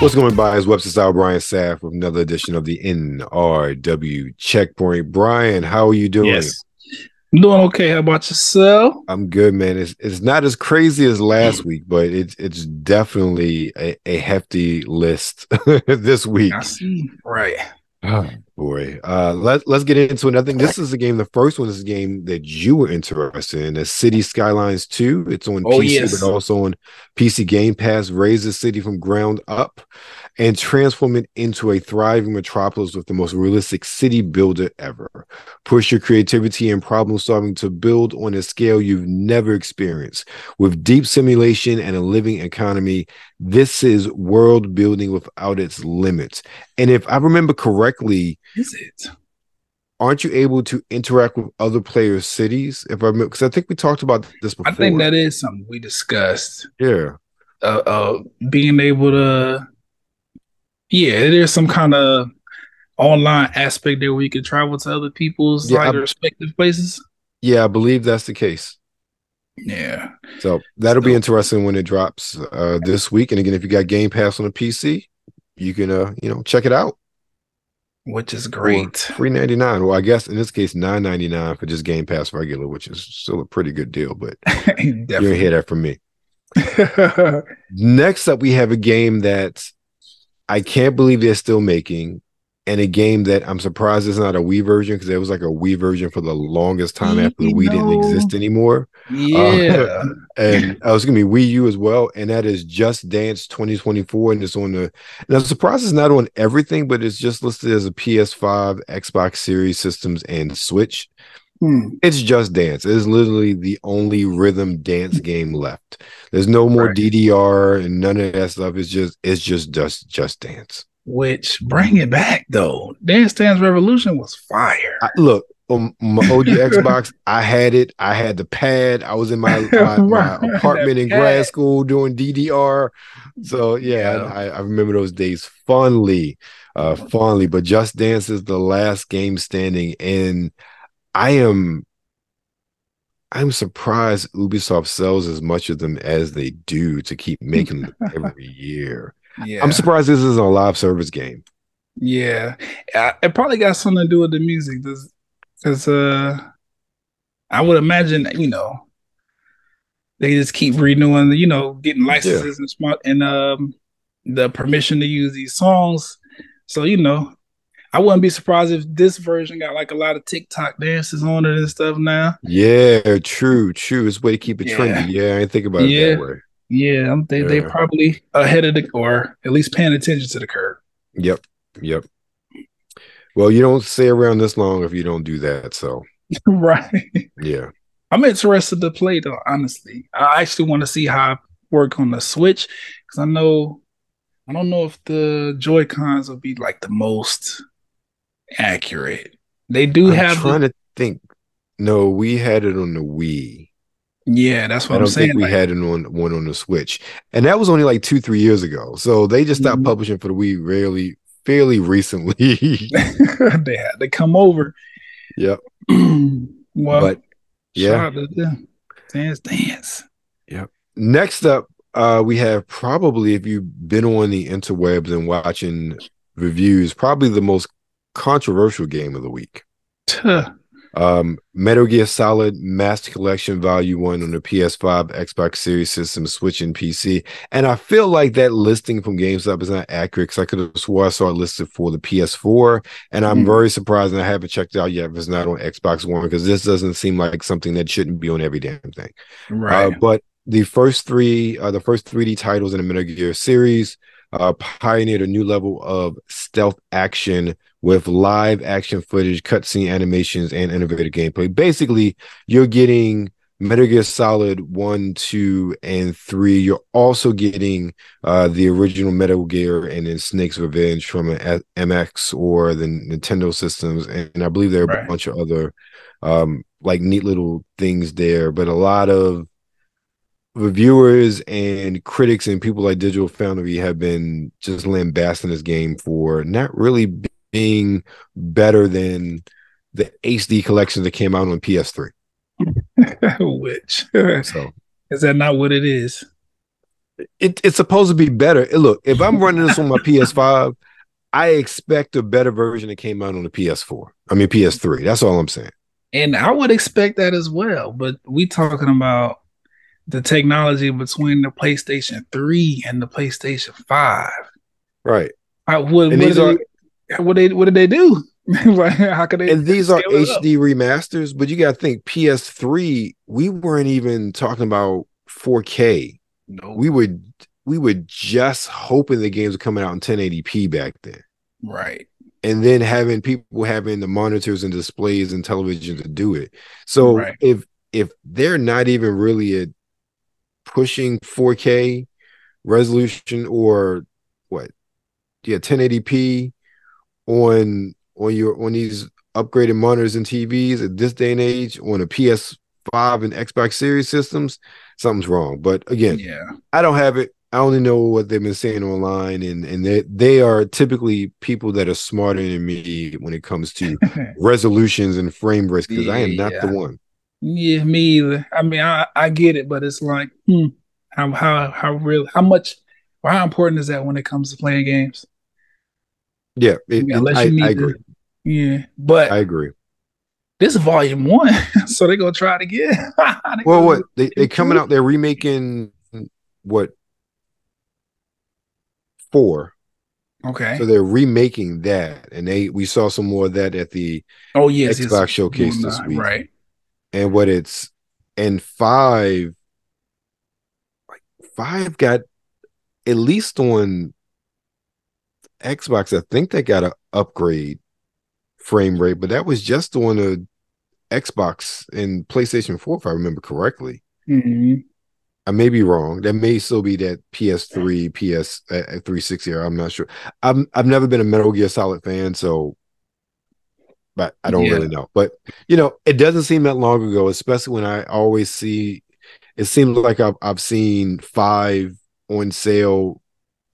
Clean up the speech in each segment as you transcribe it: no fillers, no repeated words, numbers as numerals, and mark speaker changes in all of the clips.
Speaker 1: What's going by is WebsterStyle Brian Sapph with another edition of the NRW Checkpoint. Brian, how are you doing?
Speaker 2: Yes. I'm doing okay. How about yourself?
Speaker 1: I'm good, man. It's not as crazy as last week, but it's definitely a hefty list this week.
Speaker 2: I see. Right.
Speaker 1: Oh boy. Let's get into it. I think this is a game. The first one is a game that you were interested in. The City Skylines 2. It's on PC, but also on PC Game Pass. Raise the city from ground up and transform it into a thriving metropolis with the most realistic city builder ever. Push your creativity and problem solving to build on a scale you've never experienced. With deep simulation and a living economy, this is world building without its limits. And if I remember correctly,
Speaker 2: is it?
Speaker 1: Aren't you able to interact with other players' cities? If I remember, because I think we talked about this before.
Speaker 2: I think that is something we discussed.
Speaker 1: Yeah.
Speaker 2: Being able to, there's some kind of online aspect there where you can travel to other people's respective places.
Speaker 1: Yeah, I believe that's the case.
Speaker 2: Yeah.
Speaker 1: So that'll be interesting when it drops this week. And again, if you got Game Pass on a PC, you can check it out.
Speaker 2: Which is great.
Speaker 1: $3.99. Well, I guess in this case, $9.99 for just Game Pass regular, which is still a pretty good deal, but you didn't hear that from me. Next up, we have a game that I can't believe they're still making, and a game that I'm surprised it's not a Wii version, because there was like a Wii version for the longest time after the Wii didn't exist anymore.
Speaker 2: Yeah.
Speaker 1: And I was going to be Wii U as well, and that is Just Dance 2024, and it's on the. And I'm surprised it's not on everything, but it's just listed as a PS5, Xbox Series systems, and Switch. It's Just Dance. It is literally the only rhythm dance game left. There's no more DDR and none of that stuff. It's just Dance.
Speaker 2: Which, bring it back though. Dance Dance Revolution was fire.
Speaker 1: Look, on my OG Xbox, I had it. I had the pad. I was in my apartment in grad school doing DDR. So I remember those days fondly. But Just Dance is the last game standing, and I'm surprised Ubisoft sells as much of them as they do to keep making them every year. Yeah. I'm surprised this isn't a live service game.
Speaker 2: Yeah. It probably got something to do with the music, because I would imagine, they just keep renewing, getting licenses and the permission to use these songs. So, I wouldn't be surprised if this version got like a lot of TikTok dances on it and stuff now.
Speaker 1: Yeah, true. It's a way to keep it trendy. Yeah, I didn't think about it that way.
Speaker 2: Yeah, they probably ahead of or at least paying attention to the curve.
Speaker 1: Yep. Well, you don't stay around this long if you don't do that. So
Speaker 2: right.
Speaker 1: Yeah.
Speaker 2: I'm interested to play though, honestly. I actually want to see how I work on the Switch, because I don't know if the Joy-Cons will be like the most accurate. They do have.
Speaker 1: I'm trying to think. No, we had it on the Wii.
Speaker 2: Yeah, that's what I'm saying.
Speaker 1: I don't think we had it on one on the Switch, and that was only like 2-3 years ago. So they just stopped publishing for the Wii fairly recently.
Speaker 2: They had to come over.
Speaker 1: Yep.
Speaker 2: Well,
Speaker 1: but yeah,
Speaker 2: shout out to them. Dance.
Speaker 1: Yep. Next up, we have, probably, if you've been on the interwebs and watching reviews, probably the most controversial game of the week. Metal Gear Solid Master Collection Volume 1 on the PS5, Xbox Series system, Switch, and PC. And I feel like that listing from GameStop is not accurate, because I could have swore I saw it listed for the PS4, and I'm very surprised, and I haven't checked it out yet if it's not on Xbox One, because this doesn't seem like something that shouldn't be on every damn thing.
Speaker 2: Right.
Speaker 1: But the first 3D titles in the Metal Gear series pioneered a new level of stealth action with live action footage, cutscene animations, and innovative gameplay. Basically, you're getting Metal Gear Solid 1, 2, and 3. You're also getting the original Metal Gear and then Snake's Revenge from an MX or the Nintendo systems. And I believe there are a bunch of other like neat little things there. But a lot of reviewers and critics and people like Digital Foundry have been just lambasting this game for not really being better than the HD collection that came out on PS3.
Speaker 2: Which so is that not what it is?
Speaker 1: It's supposed to be better. Look, if I'm running this on my PS5, I expect a better version that came out on the PS4. I mean PS3. That's all I'm saying.
Speaker 2: And I would expect that as well. But we talking about the technology between the PlayStation 3 and the PlayStation 5.
Speaker 1: Right.
Speaker 2: What did they do? How could they?
Speaker 1: And these are HD remasters, but you got to think PS3. We weren't even talking about 4K.
Speaker 2: No,
Speaker 1: we were just hoping the games were coming out in 1080p back then.
Speaker 2: Right.
Speaker 1: And then having people having the monitors and displays and television to do it. So if they're not even really pushing 4K resolution or 1080p on these upgraded monitors and TVs at this day and age on a PS5 and Xbox Series systems, something's wrong. But again, I don't have it. I only know what they've been saying online, and they are typically people that are smarter than me when it comes to resolutions and frame rates, because I am not the one.
Speaker 2: Yeah, me either. I mean, I get it, but it's like, how important is that when it comes to playing games?
Speaker 1: Yeah, I agree.
Speaker 2: Yeah, but
Speaker 1: I agree.
Speaker 2: This is volume 1, so they're gonna try it again.
Speaker 1: They coming out? They're remaking what? 4.
Speaker 2: Okay.
Speaker 1: So they're remaking that, and we saw some more of that at the Xbox showcase this week,
Speaker 2: right?
Speaker 1: And 5 got, at least on Xbox, I think they got an upgrade frame rate, but that was just on a Xbox and PlayStation 4, if I remember correctly.
Speaker 2: Mm-hmm.
Speaker 1: I may be wrong. That may still be that PS3, PS 360. I'm not sure. I've never been a Metal Gear Solid fan, but I don't really know. But it doesn't seem that long ago, especially when I always see. It seems like I've seen 5 on sale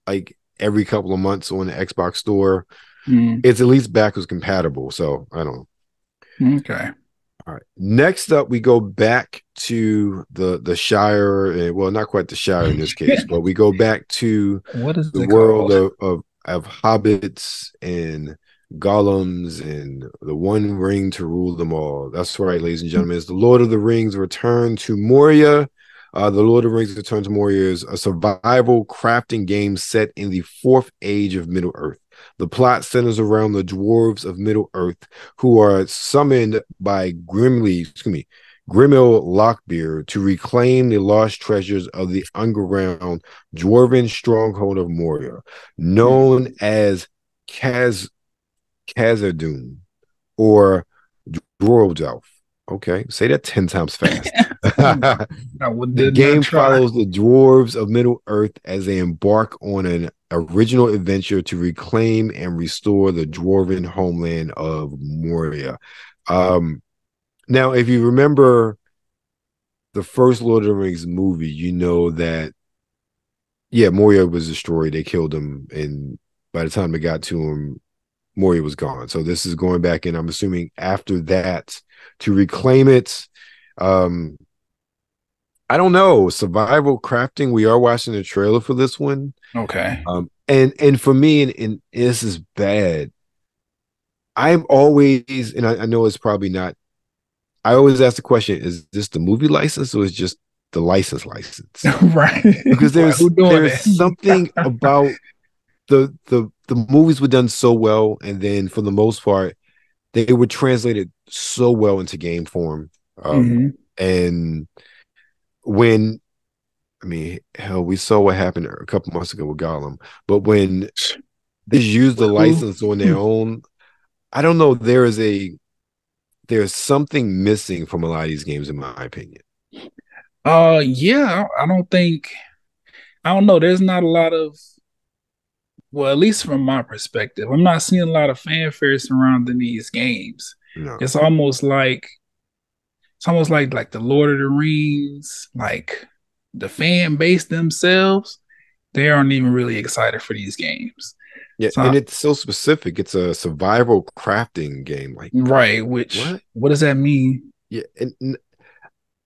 Speaker 1: like every couple of months on the Xbox store. It's at least backwards compatible, so I don't know.
Speaker 2: Okay.
Speaker 1: All right. Next up, we go back to the Shire, and well, not quite the Shire in this case, but we go back to the world of hobbits and golems and the one ring to rule them all. That's right, ladies and gentlemen. It's the Lord of the Rings Return to Moria. The Lord of the Rings Return to Moria is a survival crafting game set in the 4th age of Middle-earth. The plot centers around the dwarves of Middle-earth, who are summoned by Grimil Lockbeard to reclaim the lost treasures of the underground dwarven stronghold of Moria, known as Khazad-dûm or Dwarfdelf. Okay, say that 10 times fast. The game follows the dwarves of Middle-earth as they embark on an original adventure to reclaim and restore the dwarven homeland of Moria. Now, if you remember the first Lord of the Rings movie, you know that, Moria was destroyed. They killed him, and by the time they got to him, Moria was gone. So this is going back in, I'm assuming, after that to reclaim it. I don't know. Survival crafting. We are watching the trailer for this one.
Speaker 2: Okay.
Speaker 1: And for me, and this is bad. I'm always, and I know it's probably not. I always ask the question: is this the movie license or is just the license?
Speaker 2: Right.
Speaker 1: Because there's something about the movies were done so well, and then for the most part, they were translated so well into game form. And when, I mean, hell, we saw what happened a couple months ago with Gollum, but when they use the license on their own, I don't know. There's something missing from a lot of these games, in my opinion.
Speaker 2: I don't know. There's not a lot of, well, at least from my perspective, I'm not seeing a lot of fanfare surrounding these games.
Speaker 1: No.
Speaker 2: It's almost like the Lord of the Rings, like the fan base themselves, they aren't even really excited for these games.
Speaker 1: Yeah, and it's so specific. It's a survival crafting game, like
Speaker 2: right. What does that mean?
Speaker 1: Yeah, and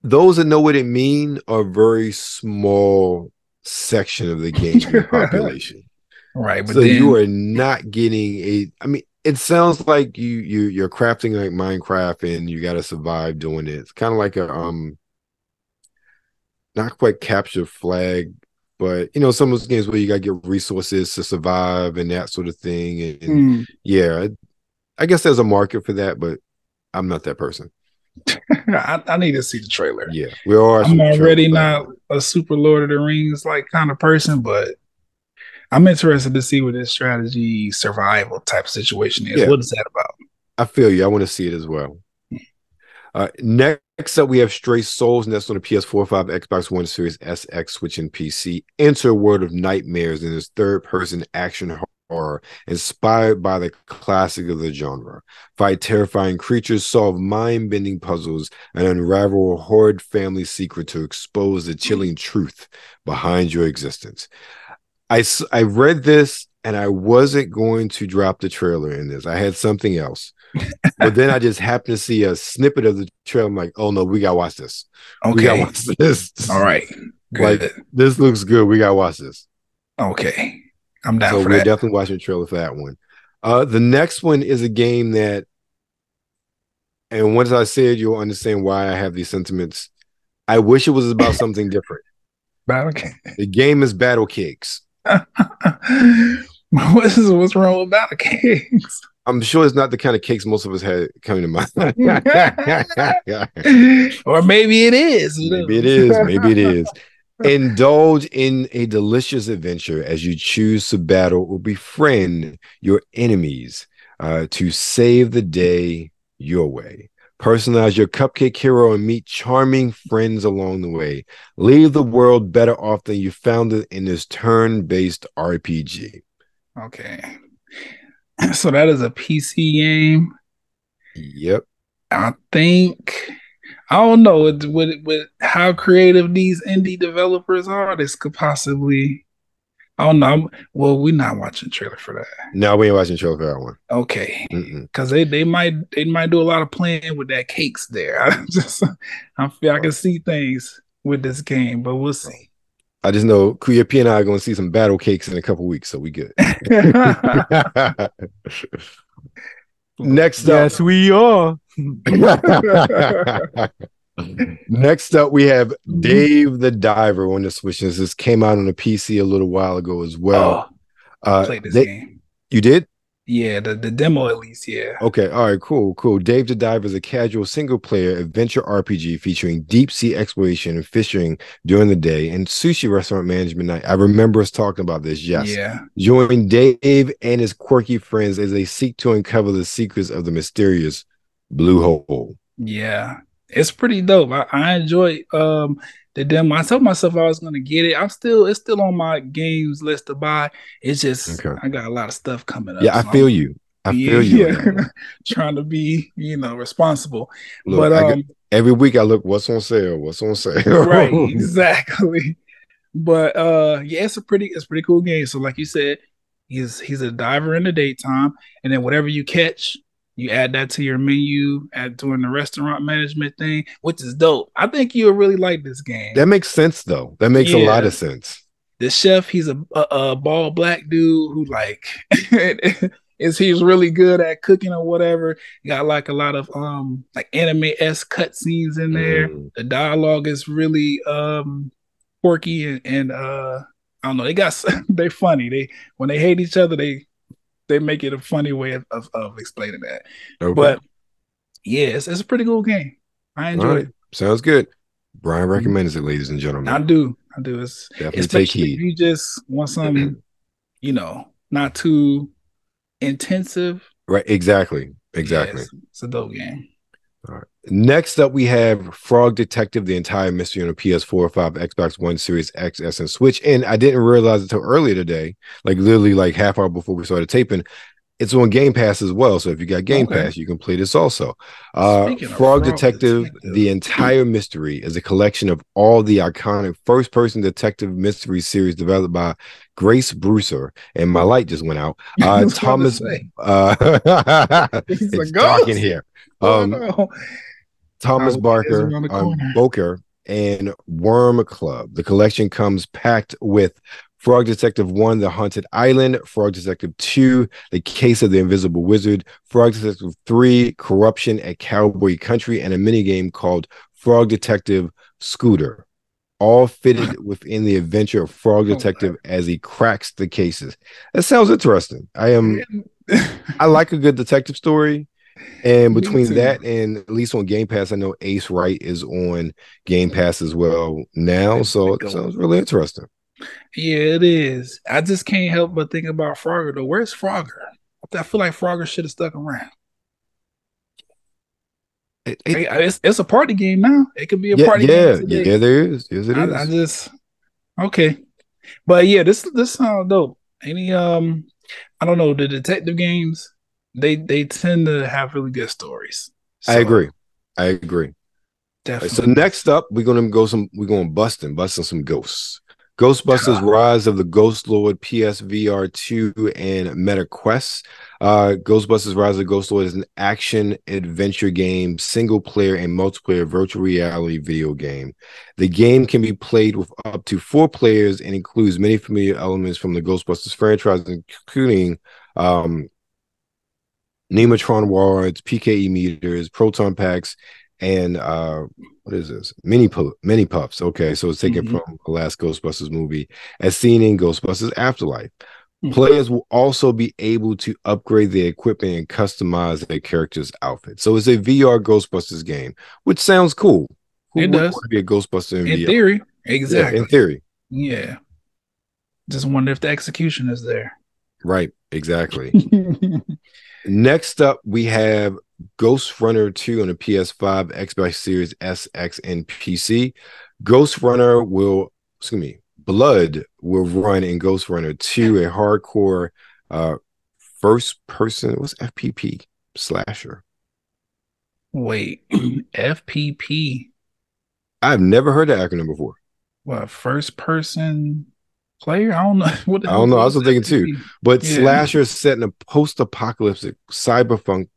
Speaker 1: those that know what it means are very small section of the game population.
Speaker 2: Right, but
Speaker 1: so
Speaker 2: then
Speaker 1: you are not getting it sounds like you're crafting like Minecraft and you got to survive doing it. It's kind of like a not quite capture flag, but some of those games where you got to get resources to survive and that sort of thing. And yeah, I guess there's a market for that, but I'm not that person.
Speaker 2: I need to see the trailer.
Speaker 1: Yeah, we are.
Speaker 2: I'm already not a super Lord of the Rings like kind of person, but I'm interested to see what this strategy survival type situation is. Yeah. What is that about?
Speaker 1: I feel you. I want to see it as well. Next up, we have Stray Souls, and that's on the PS4, 5, Xbox One, Series S, X, Switch, and PC. Enter a world of nightmares in this third-person action horror inspired by the classic of the genre. Fight terrifying creatures, solve mind-bending puzzles, and unravel a horrid family secret to expose the chilling truth behind your existence. I read this, and I wasn't going to drop the trailer in this. I had something else. But then I just happened to see a snippet of the trailer. I'm like, oh no, we gotta watch this.
Speaker 2: Okay.
Speaker 1: We gotta watch this.
Speaker 2: All right. Good.
Speaker 1: Like, this looks good. We gotta watch this.
Speaker 2: Okay. I'm down
Speaker 1: so
Speaker 2: for
Speaker 1: we're
Speaker 2: that.
Speaker 1: definitely watching the trailer for that one. The next one is a game that, and once I say it, you'll understand why I have these sentiments. I wish it was about something different.
Speaker 2: Battlecakes.
Speaker 1: The game is Battlecakes.
Speaker 2: What's wrong with Battlecakes?
Speaker 1: I'm sure it's not the kind of cakes most of us had coming to mind.
Speaker 2: Or maybe it is.
Speaker 1: Maybe it is. Maybe it is. Indulge in a delicious adventure as you choose to battle or befriend your enemies to save the day your way. Personalize your cupcake hero and meet charming friends along the way. Leave the world better off than you found it in this turn-based RPG.
Speaker 2: Okay. So that is a PC game.
Speaker 1: Yep.
Speaker 2: I don't know with how creative these indie developers are. This could possibly. I don't know. Well, we're not watching trailer for that.
Speaker 1: No, we ain't watching trailer for that one.
Speaker 2: Okay, because they might do a lot of playing with that cakes there. I feel I can see things with this game, but we'll see.
Speaker 1: I just know Kuya P and I are going to see some Battlecakes in a couple weeks, so we good. Next up,
Speaker 2: yes, we are.
Speaker 1: Next up, we have Dave the Diver on the Switch. This came out on the PC a little while ago as well.
Speaker 2: I played this game.
Speaker 1: You did?
Speaker 2: Yeah, the demo at least, yeah.
Speaker 1: Okay, all right, cool. Dave the Diver is a casual single-player adventure RPG featuring deep-sea exploration and fishing during the day and sushi restaurant management night. I remember us talking about this, yes.
Speaker 2: Yeah.
Speaker 1: Join Dave and his quirky friends as they seek to uncover the secrets of the mysterious Blue Hole.
Speaker 2: Yeah, it's pretty dope. I enjoy the demo. I told myself I was going to get it. It's still on my games list to buy. It's just I got a lot of stuff coming up.
Speaker 1: Yeah, I feel you. I feel you.
Speaker 2: Trying to be, responsible.
Speaker 1: Look, but every week I look what's on sale.
Speaker 2: Right, exactly. But it's a pretty cool game. So like you said, he's a diver in the daytime, and then whatever you catch, you add that to your menu during the restaurant management thing, which is dope. I think you'll really like this game.
Speaker 1: That makes sense, though. That makes a lot of sense.
Speaker 2: The chef, he's a bald black dude who he's really good at cooking or whatever. Got like a lot of like anime-esque cutscenes in there. The dialogue is really quirky and I don't know. They're funny. When they hate each other, they make it a funny way of explaining that. Okay. But yeah, it's a pretty cool game. I enjoy it.
Speaker 1: Sounds good. Brian recommends it, ladies and gentlemen.
Speaker 2: I do. It's
Speaker 1: definitely take heed.
Speaker 2: If you just want something, not too intensive.
Speaker 1: Right. Exactly.
Speaker 2: Yeah, it's a dope game.
Speaker 1: All right. Next up, we have Frog Detective, the entire mystery on a PS4, 5, Xbox One, Series X, S, and Switch. And I didn't realize it until earlier today, like literally like half hour before we started taping. It's on Game Pass as well. So if you got Game Pass, you can play this also. Frog Detective, the entire mystery is a collection of all the iconic first-person detective mystery series developed by Grace Brewster. And my light just went out. Thomas, it's dark in here. Thomas Boker and Worm Club. The collection comes packed with Frog Detective 1, The Haunted Island, Frog Detective 2, The Case of the Invisible Wizard, Frog Detective 3, Corruption at Cowboy Country, and a minigame called Frog Detective Scooter, all fitted within the adventure of Frog Detective as he cracks the cases. That sounds interesting. I like a good detective story. And between that and at least on Game Pass, I know Ace Wright is on Game Pass as well now. So it sounds really interesting.
Speaker 2: Yeah, it is. I just can't help but think about Frogger though. Where's Frogger? I feel like Frogger should have stuck around. It's a party game now. It could be a party game today.
Speaker 1: Yeah, there is. Yes, it is.
Speaker 2: I just okay. But yeah, this sounds dope. Any I don't know, the detective games, they tend to have really good stories. So,
Speaker 1: I agree.
Speaker 2: Definitely.
Speaker 1: So next up, we're gonna busting some ghosts. Ghostbusters Rise of the Ghost Lord PSVR 2 and MetaQuest. Ghostbusters Rise of the Ghost Lord is an action adventure game, single player and multiplayer virtual reality video game. The game can be played with up to 4 players and includes many familiar elements from the Ghostbusters franchise, including Nematron wards, PKE meters, proton packs, and what is this? Mini puffs. Okay, so it's taken from the last Ghostbusters movie, as seen in Ghostbusters Afterlife. Players will also be able to upgrade their equipment and customize their character's outfit. So it's a VR Ghostbusters game, which sounds cool. Who would want to be a Ghostbuster in VR?
Speaker 2: Theory, exactly.
Speaker 1: Yeah, in theory.
Speaker 2: Yeah. Just wonder if the execution is there.
Speaker 1: Right, exactly. Next up, we have Ghostrunner 2 on the PS5, Xbox Series S, X, and PC. Blood will run in Ghostrunner 2, a hardcore first person, what's FPP? Slasher.
Speaker 2: Wait, FPP?
Speaker 1: I've never heard that acronym before.
Speaker 2: What, first person player? I don't know.
Speaker 1: I don't know. I was thinking too. But slasher set in a post-apocalyptic cyberpunk,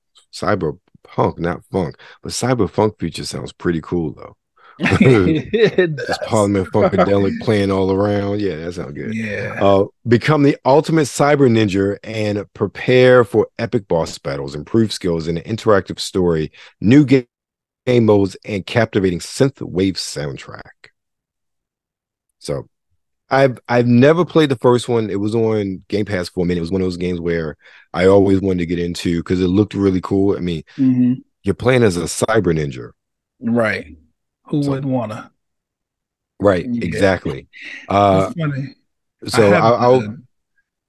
Speaker 1: not funk, but cyberpunk future sounds pretty cool though. Just Parliament Funkadelic playing all around. Yeah, that sounds good.
Speaker 2: Yeah.
Speaker 1: Become the ultimate cyber ninja and prepare for epic boss battles, improved skills, and an interactive story, new game modes, and captivating synthwave soundtrack. So I've never played the first one. It was on Game Pass for a minute. It was one of those games where I always wanted to get into because it looked really cool. I mean, you're playing as a cyber ninja.
Speaker 2: Right. Who wouldn't want to?
Speaker 1: Right, exactly.
Speaker 2: That's funny.
Speaker 1: So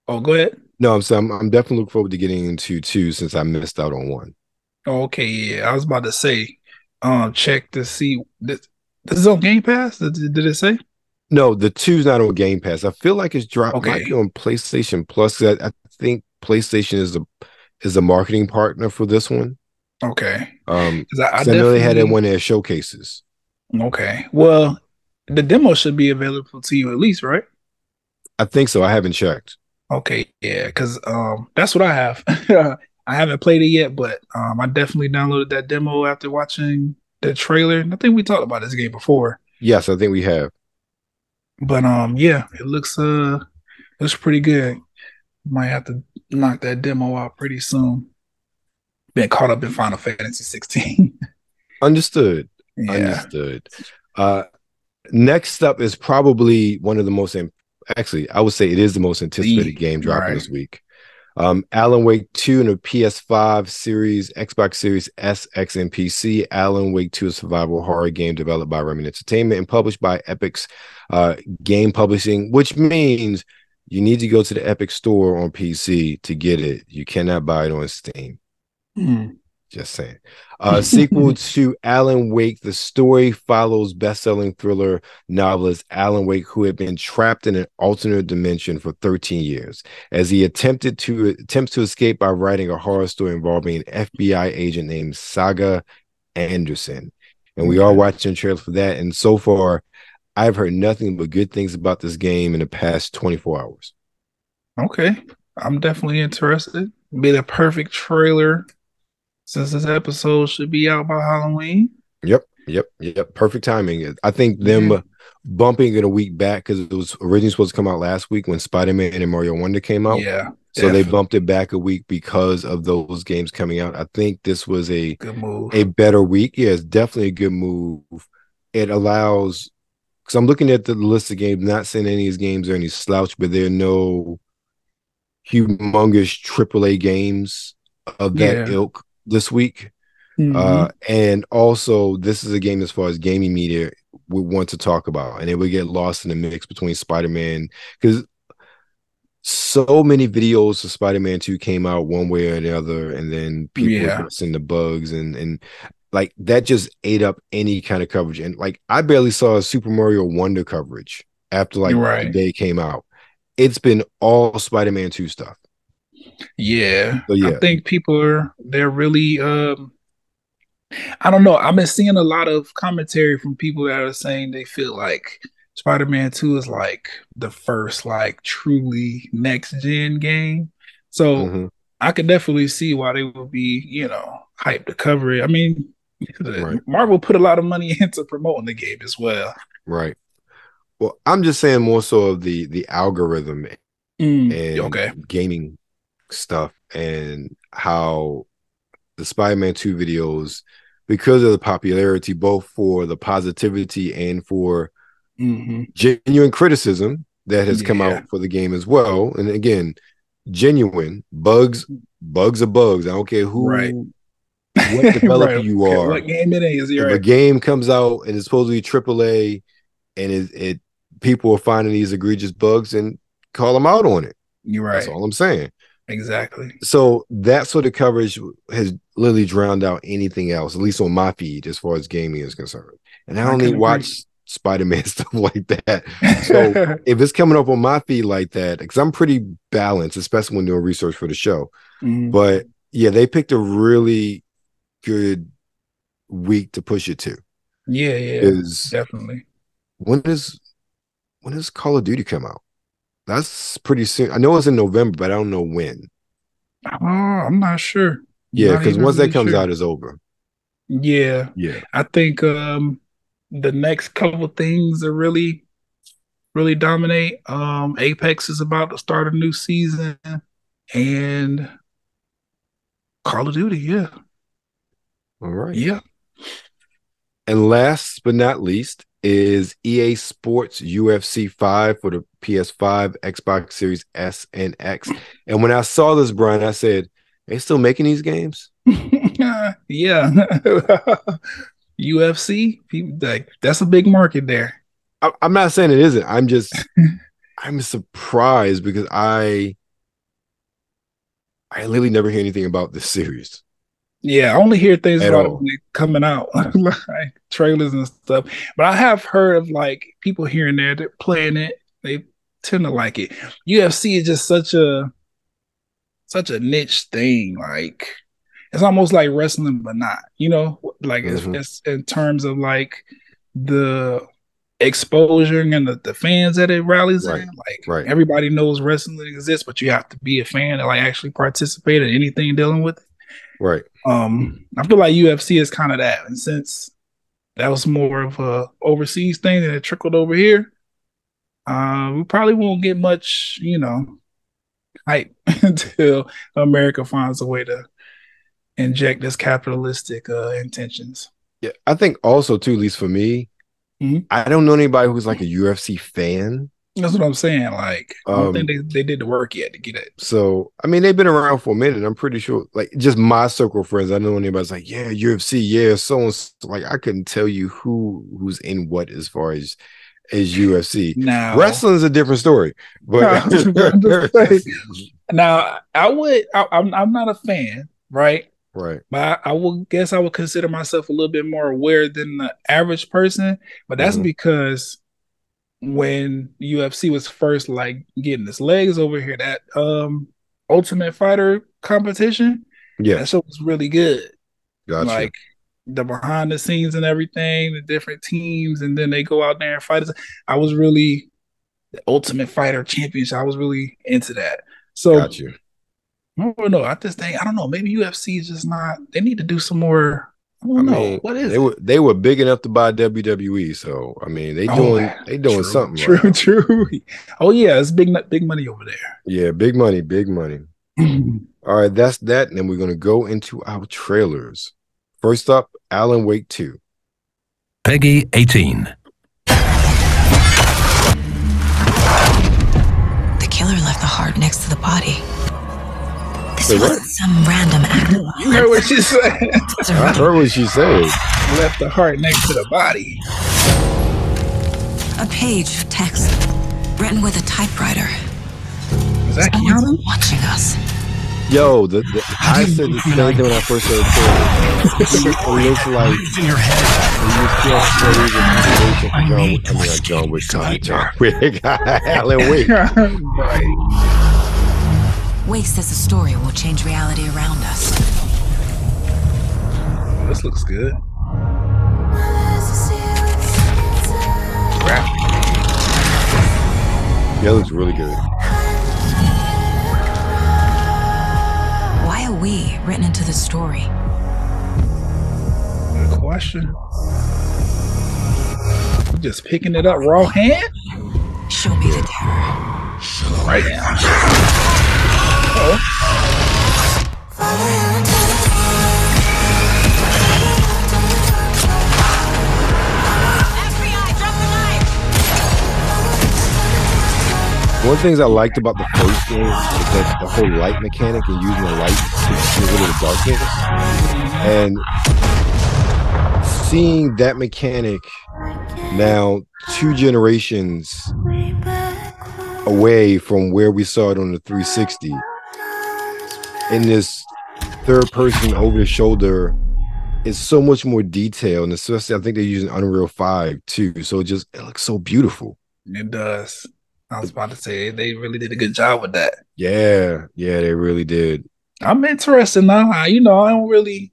Speaker 2: I'll go ahead.
Speaker 1: No, I'm definitely looking forward to getting into 2 since I missed out on 1.
Speaker 2: Okay, yeah. I was about to say, check to see this is on Game Pass. Did it say?
Speaker 1: No, the 2's not on Game Pass. I feel like it's dropped might be on PlayStation Plus. I think PlayStation is a marketing partner for this one.
Speaker 2: Okay.
Speaker 1: I know they had it one of their showcases.
Speaker 2: Okay. Well, the demo should be available to you at least, right?
Speaker 1: I think so. I haven't checked.
Speaker 2: Okay, yeah, because that's what I have. I haven't played it yet, but I definitely downloaded that demo after watching the trailer. I think we talked about this game before.
Speaker 1: Yes, I think we have.
Speaker 2: But yeah, it looks pretty good. Might have to knock that demo out pretty soon. Been caught up in Final Fantasy 16.
Speaker 1: Understood.
Speaker 2: Yeah.
Speaker 1: Understood. Next up is probably one of the most actually, I would say it is the most anticipated game dropping this week. Alan Wake 2 in the PS5 series, Xbox Series S, X, and PC. Alan Wake 2 is a survival horror game developed by Remnant Entertainment and published by Epic's Game Publishing, which means you need to go to the Epic store on PC to get it. You cannot buy it on Steam. Just saying. Sequel to Alan Wake, the story follows best-selling thriller novelist Alan Wake, who had been trapped in an alternate dimension for 13 years, as he attempts to escape by writing a horror story involving an FBI agent named Saga Anderson. And we are watching trailers for that. And so far, I've heard nothing but good things about this game in the past 24 hours.
Speaker 2: Okay. I'm definitely interested. Be the perfect trailer since this episode should be out by Halloween.
Speaker 1: Yep. Yep. Perfect timing. I think them bumping it a week back because it was originally supposed to come out last week when Spider-Man and Mario Wonder came out.
Speaker 2: Yeah,
Speaker 1: so they bumped it back a week because of those games coming out. I think this was a
Speaker 2: good move,
Speaker 1: a better week. Yeah, it's definitely a good move. It allows, because I'm looking at the list of games, not saying any of these games are any slouch, but there are no humongous AAA games of that ilk this week. And also, this is a game as far as gaming media would want to talk about, and it would get lost in the mix between Spider-Man, because so many videos of Spider-Man 2 came out one way or the other, and then people addressing the bugs and like that just ate up any kind of coverage. And like I barely saw a Super Mario Wonder coverage after like the day it came out. It's been all Spider-Man 2 stuff.
Speaker 2: Yeah. So, I think people they're really I don't know. I've been seeing a lot of commentary from people that are saying they feel like Spider-Man 2 is like the first like truly next gen game. So I could definitely see why they would be, you know, hyped to cover it. I mean, Marvel put a lot of money into promoting the game as well.
Speaker 1: Right. Well, I'm just saying more so of the algorithm and gaming stuff, and how the Spider-Man 2 videos, because of the popularity, both for the positivity and for genuine criticism that has come out for the game as well. And again, genuine bugs are bugs. I don't care who what developer you are,
Speaker 2: what game it is.
Speaker 1: If a game comes out and it's supposedly AAA and it people are finding these egregious bugs, and call them out on it.
Speaker 2: You're right.
Speaker 1: That's all I'm saying.
Speaker 2: Exactly.
Speaker 1: So that sort of coverage has literally drowned out anything else, at least on my feed, as far as gaming is concerned. And I only watch Spider-Man stuff like that. So if it's coming up on my feed like that, because I'm pretty balanced, especially when doing research for the show. But yeah, they picked a really good week to push it to.
Speaker 2: Yeah, definitely.
Speaker 1: When does Call of Duty come out? That's pretty soon. I know it's in November, but I don't know when.
Speaker 2: I'm not sure.
Speaker 1: Yeah, because once that comes out, it's over.
Speaker 2: Yeah. I think the next couple things are really dominate. Apex is about to start a new season, and Call of Duty. Yeah.
Speaker 1: All right.
Speaker 2: Yeah.
Speaker 1: And last but not least is EA Sports UFC 5 for the PS5, Xbox Series S and X. And when I saw this, Brian, I said, they still making these games?
Speaker 2: Yeah. UFC, people, like, that's a big market there.
Speaker 1: I'm not saying it isn't. I'm just I'm surprised because I literally never hear anything about this series.
Speaker 2: Yeah, I only hear things about it coming out, like trailers and stuff. But I have heard of like people here and there that playing it. They tend to like it. UFC is just such a niche thing. Like it's almost like wrestling, but not. You know, like it's in terms of like the exposure and the fans that it rallies in. Like everybody knows wrestling exists, but you have to be a fan to like actually participate in anything dealing with it.
Speaker 1: Right.
Speaker 2: I feel like UFC is kind of that, and since that was more of a overseas thing and it trickled over here, we probably won't get much, you know, hype until America finds a way to inject this capitalistic intentions.
Speaker 1: Yeah, I think also too, at least for me, I don't know anybody who's like a UFC fan.
Speaker 2: That's what I'm saying. Like, I don't think they did the work yet to get it.
Speaker 1: So, I mean, they've been around for a minute. I'm pretty sure, like, just my circle of friends, I know anybody's like, yeah, UFC, yeah, so and so. Like, I couldn't tell you who's in what as far as UFC. Now, wrestling's a different story. But
Speaker 2: now, I'm not a fan, right?
Speaker 1: Right.
Speaker 2: But I would consider myself a little bit more aware than the average person. But that's because when UFC was first like getting its legs over here, that Ultimate Fighter competition, that show was really good.
Speaker 1: Gotcha.
Speaker 2: Like the behind the scenes and everything, the different teams, and then they go out there and fight. I was really the Ultimate Fighter Championship. I was really into that. So
Speaker 1: gotcha.
Speaker 2: I don't know. I just think, I don't know, maybe UFC is just not, they need to do some more I don't know. What is it?
Speaker 1: They were big enough to buy WWE, so I mean they doing something right.
Speaker 2: True. Oh yeah, it's big money over there.
Speaker 1: Yeah, big money. All right, that's that, and then we're gonna go into our trailers. First up, Alan Wake 2.
Speaker 3: Peggy 18.
Speaker 4: The killer left the heart next to the body. This
Speaker 1: Wait,
Speaker 4: wasn't some random act.
Speaker 2: You heard what she said.
Speaker 1: I heard what she said.
Speaker 2: Left the heart next to the body.
Speaker 4: A page of text written with a typewriter.
Speaker 2: Is that Keanu?
Speaker 4: Watching us.
Speaker 1: Yo, I said the same thing when I first heard it. It looks like
Speaker 3: in your head.
Speaker 1: John Wick. Alan Wake.
Speaker 2: Right.
Speaker 4: Wake says the story will change reality around us.
Speaker 2: This looks good. Graphic.
Speaker 1: Yeah, it looks really good.
Speaker 4: Why are we written into the story?
Speaker 2: Good question. You just picking it up raw hand?
Speaker 4: Show me the terror.
Speaker 2: Right now.
Speaker 1: One of the things I liked about the first game is that the whole light mechanic and using the light to get rid of the darkness. And seeing that mechanic now 2 generations away from where we saw it on the 360 in this third person over the shoulder is so much more detail, and especially I think they're using Unreal 5 too, so it looks so beautiful.
Speaker 2: It does. I was about to say they really did a good job with that.
Speaker 1: Yeah, they really did.
Speaker 2: I'm interested now. I don't really,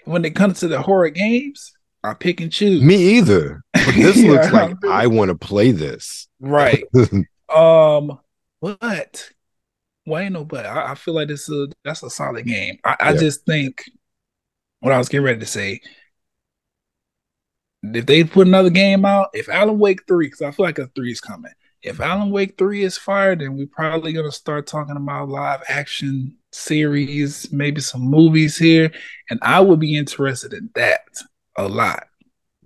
Speaker 2: when it comes to the horror games, I pick and choose.
Speaker 1: Me either. But this looks like I want to play this.
Speaker 2: Right. But I feel like that's a solid game. I just think what I was getting ready to say, if they put another game out, if Alan Wake 3, because I feel like a 3 is coming. If Alan Wake 3 is fired, then we're probably gonna start talking about live action series, maybe some movies here, and I would be interested in that a lot.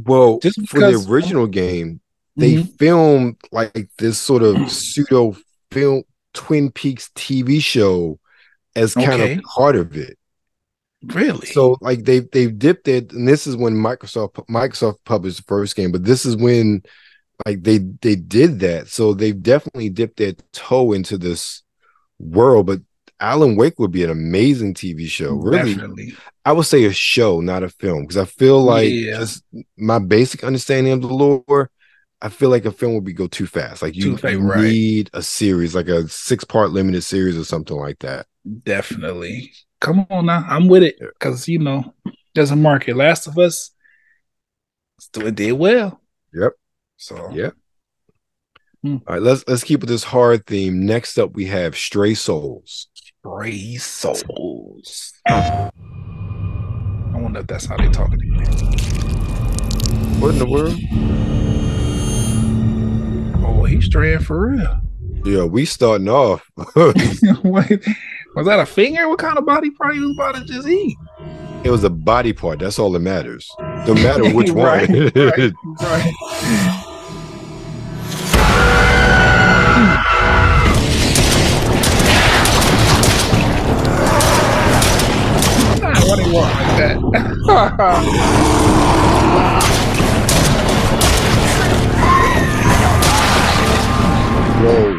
Speaker 1: Well, just for the original game, they filmed like this sort of pseudo film Twin Peaks TV show as kind of part of it.
Speaker 2: Really?
Speaker 1: So like they've dipped it, and this is when Microsoft published the first game, but this is when like they did that. So they've definitely dipped their toe into this world. But Alan Wake would be an amazing TV show. Really, definitely. I would say a show, not a film, because I feel like just my basic understanding of the lore, I feel like a film would go too fast. Like you need a series, like a 6-part limited series or something like that.
Speaker 2: Definitely. Come on now, I'm with it, because there's a market. Last of Us it did well.
Speaker 1: Yep.
Speaker 2: So
Speaker 1: all right, let's keep with this horror theme. Next up, we have Stray Souls.
Speaker 2: Stray Souls. I wonder if that's how they talking to you.
Speaker 1: What in the world?
Speaker 2: Oh, he's straying for real.
Speaker 1: Yeah, we starting off.
Speaker 2: Wait, was that a finger? What kind of body part you was about to just eat?
Speaker 1: It was a body part. That's all that matters. No matter which one.
Speaker 2: Right. What do you want like that?
Speaker 1: Whoa.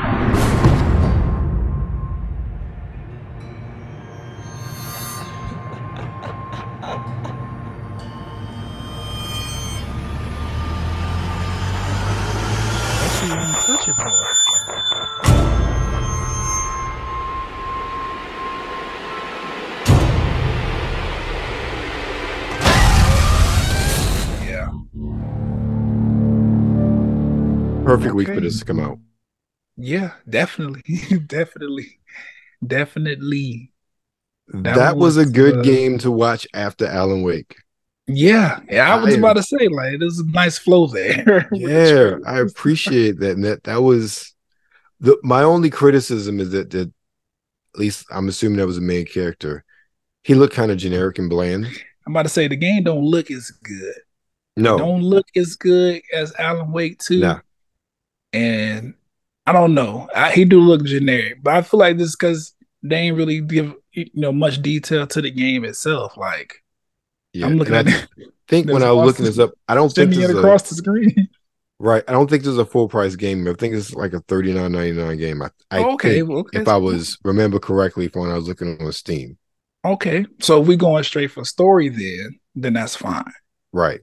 Speaker 2: What's he even touching for?
Speaker 1: Perfect week for this to come out.
Speaker 2: Yeah, definitely. Definitely.
Speaker 1: That was a good game to watch after Alan Wake.
Speaker 2: Yeah, I was about to say, like, there's a nice flow there.
Speaker 1: Yeah, I appreciate that. And that was my only criticism is that at least I'm assuming that was a main character. He looked kind of generic and bland.
Speaker 2: I'm about to say the game don't look as good.
Speaker 1: No,
Speaker 2: it don't look as good as Alan Wake 2.
Speaker 1: Nah.
Speaker 2: And I don't know. He do look generic, but I feel like this because they ain't really give much detail to the game itself. Like,
Speaker 1: yeah,
Speaker 2: I'm looking at
Speaker 1: I think when I was looking this up, I don't think this is
Speaker 2: across the screen.
Speaker 1: Right, I don't think this is a full price game. I think it's like a $39.99 game.
Speaker 2: Okay,
Speaker 1: if I was remember correctly from when I was looking on Steam.
Speaker 2: Okay, so if we going straight for story, then that's fine.
Speaker 1: Right,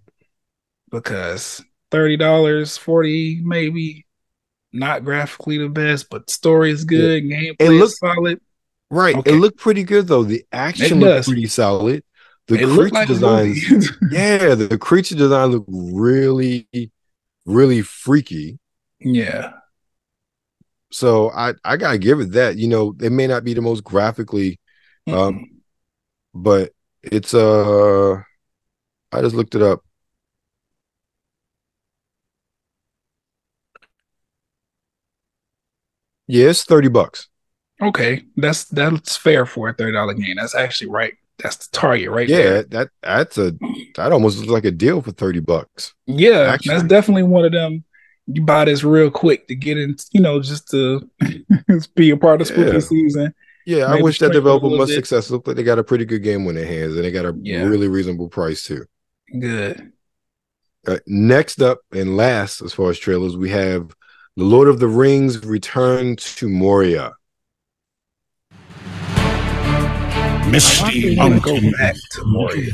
Speaker 2: because $30, $40 maybe. Not graphically the best, but story is good. Yeah. Gameplay is solid.
Speaker 1: Right. Okay. It looked pretty good though. The action looked pretty solid. The creature designs, the creature design looked really, really freaky.
Speaker 2: Yeah.
Speaker 1: So I gotta give it that. It may not be the most graphically, but it's I just looked it up. Yeah, it's $30.
Speaker 2: Okay, that's fair for a $30 game. That's actually right. That's the target right there.
Speaker 1: Yeah, that almost looks like a deal for $30.
Speaker 2: Yeah, actually. That's definitely one of them. You buy this real quick to get in, just to be a part of spooky season.
Speaker 1: Yeah, I wish that developer much success. Look like they got a pretty good game in their hands, and they got a really reasonable price too.
Speaker 2: Good.
Speaker 1: Next up and last, as far as trailers, we have The Lord of the Rings Return to Moria.
Speaker 3: Misty
Speaker 2: Mountain. Go back to Moria.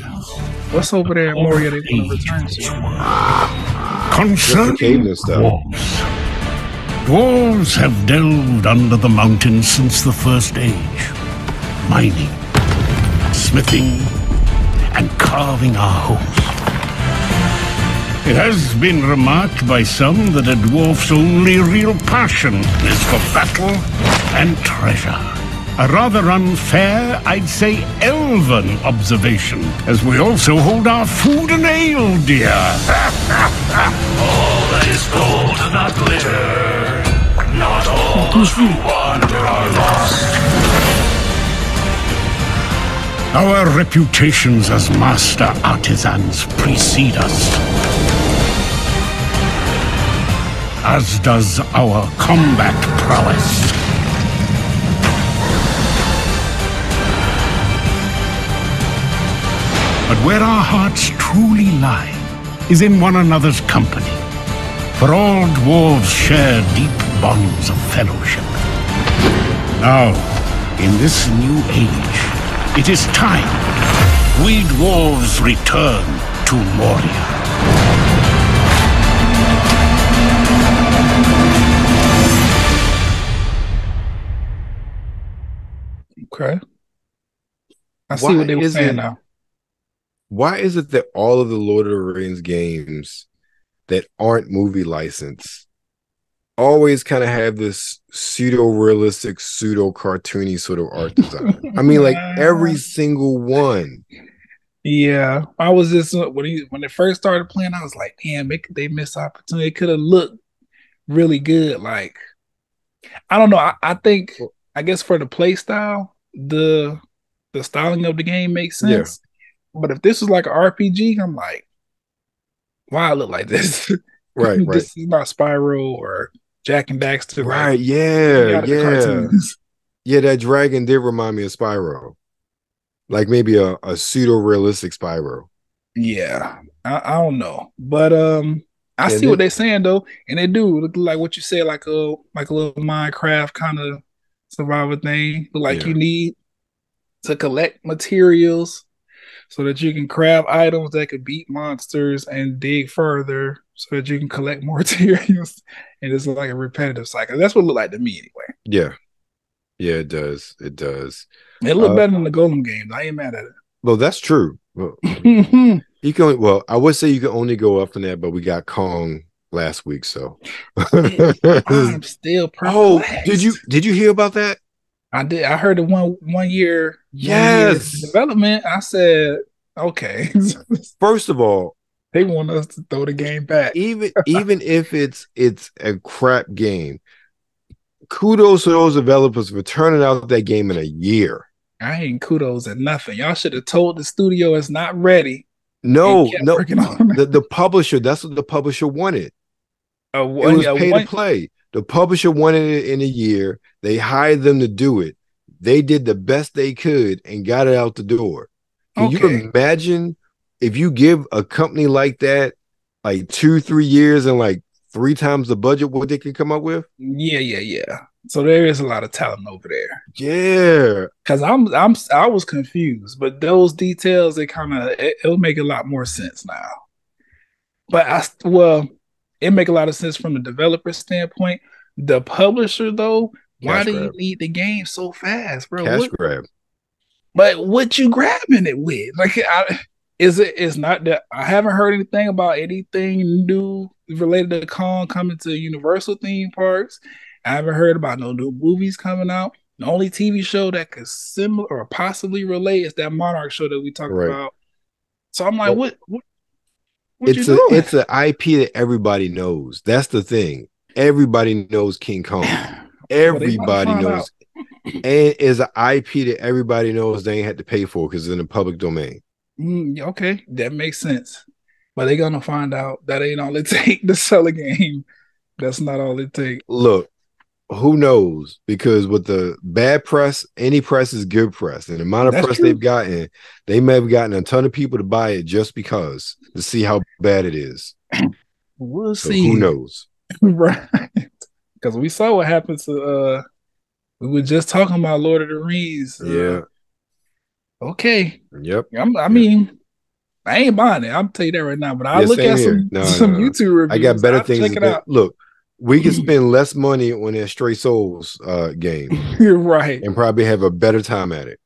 Speaker 2: What's over there in Moria they want to return to?
Speaker 3: Concerning dwarves. Dwarves have delved under the mountains since the First Age, mining, smithing, and carving our homes. It has been remarked by some that a dwarf's only real passion is for battle and treasure. A rather unfair, I'd say elven observation, as we also hold our food and ale dear. All that is gold does not glitter. Not all those who wander are lost. Our reputations as master artisans precede us, as does our combat prowess. But where our hearts truly lie is in one another's company. For all dwarves share deep bonds of fellowship. Now, in this new age, it is time we dwarves return to Moria.
Speaker 2: Okay. I see what they were saying now.
Speaker 1: Why is it that all of the Lord of the Rings games that aren't movie licensed always kind of have this pseudo-realistic, pseudo-cartoony sort of art design? I mean, like every single one.
Speaker 2: Yeah. I was just, when they first started playing, I was like, damn, they missed opportunity. It could have looked really good. Like, I don't know. I guess for the play style, the styling of the game makes sense. Yeah. But if this was like an RPG, I'm like, why I look like this?
Speaker 1: Right.
Speaker 2: This is not Spyro or Jack and Daxter.
Speaker 1: Right, like, yeah. Yeah, that dragon did remind me of Spyro. Like maybe a pseudo-realistic Spyro.
Speaker 2: Yeah, I don't know. But I see what they're saying though. And they do look like what you said, like a little Minecraft kind of survival thing. Look like you need to collect materials so that you can craft items that could beat monsters and dig further so that you can collect more materials. And it's like a repetitive cycle. That's what it looked like to me anyway.
Speaker 1: Yeah. Yeah, it does. It does.
Speaker 2: It looked better than the Golem games. I ain't mad at it.
Speaker 1: Well, that's true. Well, I would say you can only go up from that, but we got Kong last week, so
Speaker 2: I'm still perplexed.
Speaker 1: Oh, did you hear about that?
Speaker 2: I did. I heard it one year.
Speaker 1: Yes.
Speaker 2: Development. I said, Okay.
Speaker 1: First of all,
Speaker 2: they want us to throw the game back.
Speaker 1: Even if it's a crap game, kudos to those developers for turning out that game in a year.
Speaker 2: I ain't kudos at nothing. Y'all should have told the studio it's not ready.
Speaker 1: No. The publisher, that's what the publisher wanted. It was pay to play. The publisher wanted it in a year. They hired them to do it. They did the best they could and got it out the door. Can you imagine if you give a company like that like 2-3 years and like 3 times the budget what they can come up with?
Speaker 2: Yeah. So there is a lot of talent over there.
Speaker 1: Yeah.
Speaker 2: Because I was confused, but those details it'll make a lot more sense now. But it make a lot of sense from the developer standpoint. The publisher though, why do you need the game so fast, bro?
Speaker 1: Cash grab.
Speaker 2: But what you grabbing it with? Like, it's not that I haven't heard anything about anything new related to Kong coming to Universal theme parks. I haven't heard about no new movies coming out. The only TV show that could similar or possibly relate is that Monarch show that we talked about. So I'm like, what
Speaker 1: it's an IP that everybody knows. That's the thing. Everybody knows King Kong. Everybody knows. And it's an IP that everybody knows they ain't had to pay for because it's in the public domain.
Speaker 2: Okay, that makes sense. But they're gonna find out that ain't all it take to sell a game. That's not all it takes.
Speaker 1: Look, who knows? Because with the bad press, any press is good press. And the amount of press they've gotten, they may have gotten a ton of people to buy it just because to see how bad it is.
Speaker 2: We'll see.
Speaker 1: Who knows?
Speaker 2: Right. Because we saw what happened to we were just talking about Lord of the Rings.
Speaker 1: Yeah.
Speaker 2: Okay.
Speaker 1: Yep.
Speaker 2: I mean, I ain't buying it. I'll tell you that right now. But I'll look at some YouTube reviews.
Speaker 1: I got better things.
Speaker 2: Check it out.
Speaker 1: Look, we can spend less money on that Stray Souls game.
Speaker 2: You're right.
Speaker 1: And probably have a better time at it.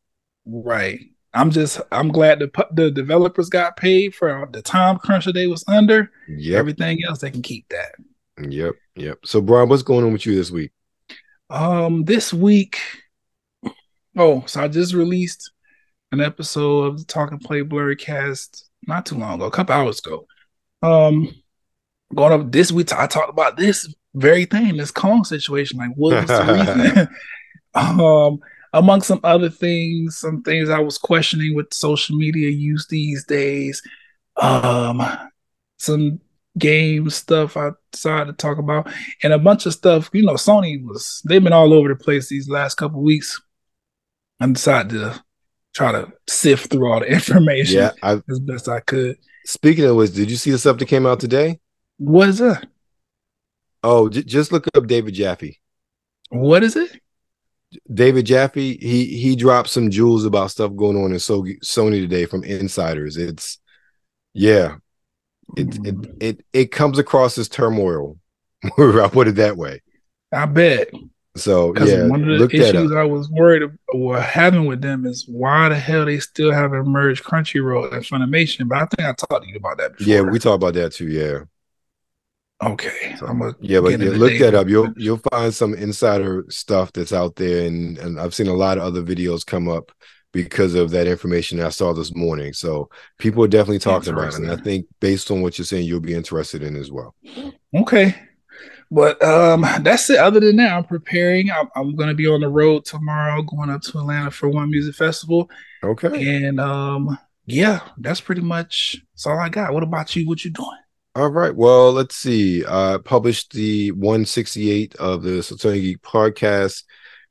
Speaker 2: Right. I'm glad the developers got paid for the time crunch that they was under.
Speaker 1: Yep.
Speaker 2: Everything else, they can keep that.
Speaker 1: Yep. So, Brian, what's going on with you this week?
Speaker 2: This week, so I just released an episode of the Talk+Play blerdcast not too long ago, a couple hours ago. Going up this week, I talked about this very thing, this Kong situation. Like, what was the reason? Among some other things, some things I was questioning with social media use these days. Some game stuff I decided to talk about, and a bunch of stuff. You know, they've been all over the place these last couple of weeks. I decided to try to sift through all the information as best I could.
Speaker 1: Speaking of which, did you see the stuff that came out today?
Speaker 2: What is that?
Speaker 1: Oh, just look up David Jaffe.
Speaker 2: What is it?
Speaker 1: David Jaffe, he dropped some jewels about stuff going on in Sony today from insiders. It comes across as turmoil. I'll put it that way.
Speaker 2: I bet.
Speaker 1: So
Speaker 2: one of the issues I was worried about having with them is why the hell they still haven't merged Crunchyroll and Funimation. But I think I talked to you about that before.
Speaker 1: Yeah, we talked about that too. Yeah.
Speaker 2: Okay.
Speaker 1: So, look that up. You'll find some insider stuff that's out there, and I've seen a lot of other videos come up because of that information that I saw this morning. So people are definitely talking about it, and I think based on what you're saying, you'll be interested in as well.
Speaker 2: Okay. But that's it. Other than that, I'm preparing. I'm going to be on the road tomorrow, going up to Atlanta for One Music Festival.
Speaker 1: Okay.
Speaker 2: And that's pretty much all I got. What about you? What you doing?
Speaker 1: All right. Well, let's see. I published the 168 of the Sultana Geek podcast,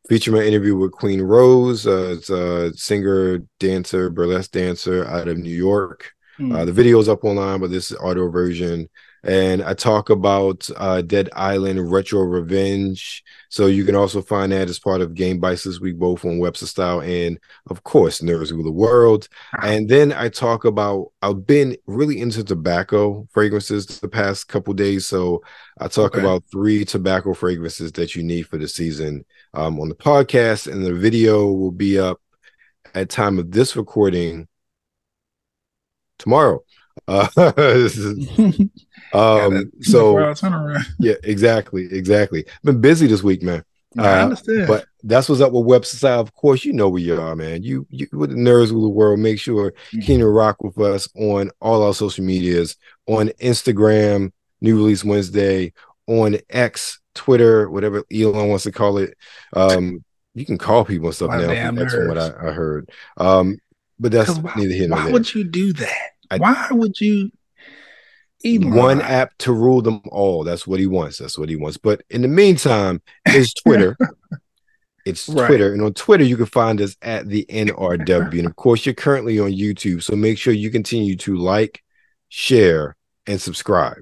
Speaker 1: featuring my interview with Queen Rose. It's a singer, dancer, burlesque dancer out of New York. The video is up online, but this is audio version. And I talk about Dead Island Retro Revenge. So you can also find that as part of Game Bites this week, both on WebsterStyle and, of course, Nerds Rule the World. And then I talk about, I've been really into tobacco fragrances the past couple days. So I talk about 3 tobacco fragrances that you need for the season on the podcast. And the video will be up at time of this recording tomorrow. So yeah, exactly. Been busy this week, man.
Speaker 2: I understand.
Speaker 1: But that's what's up with WebsterStyle. Of course, you know where you are, man. You with the nerds of the world. Make sure Keen and rock with us on all our social medias, on Instagram, New Release Wednesday, on X, Twitter, whatever Elon wants to call it. You can call people and stuff now from X, from what I heard. But that's neither here nor there.
Speaker 2: Why would you do that? Why would you?
Speaker 1: One app to rule them all. That's what he wants. But in the meantime, it's Twitter. It's Twitter. And on Twitter, you can find us at the NRW. And of course, you're currently on YouTube. So make sure you continue to like, share, and subscribe.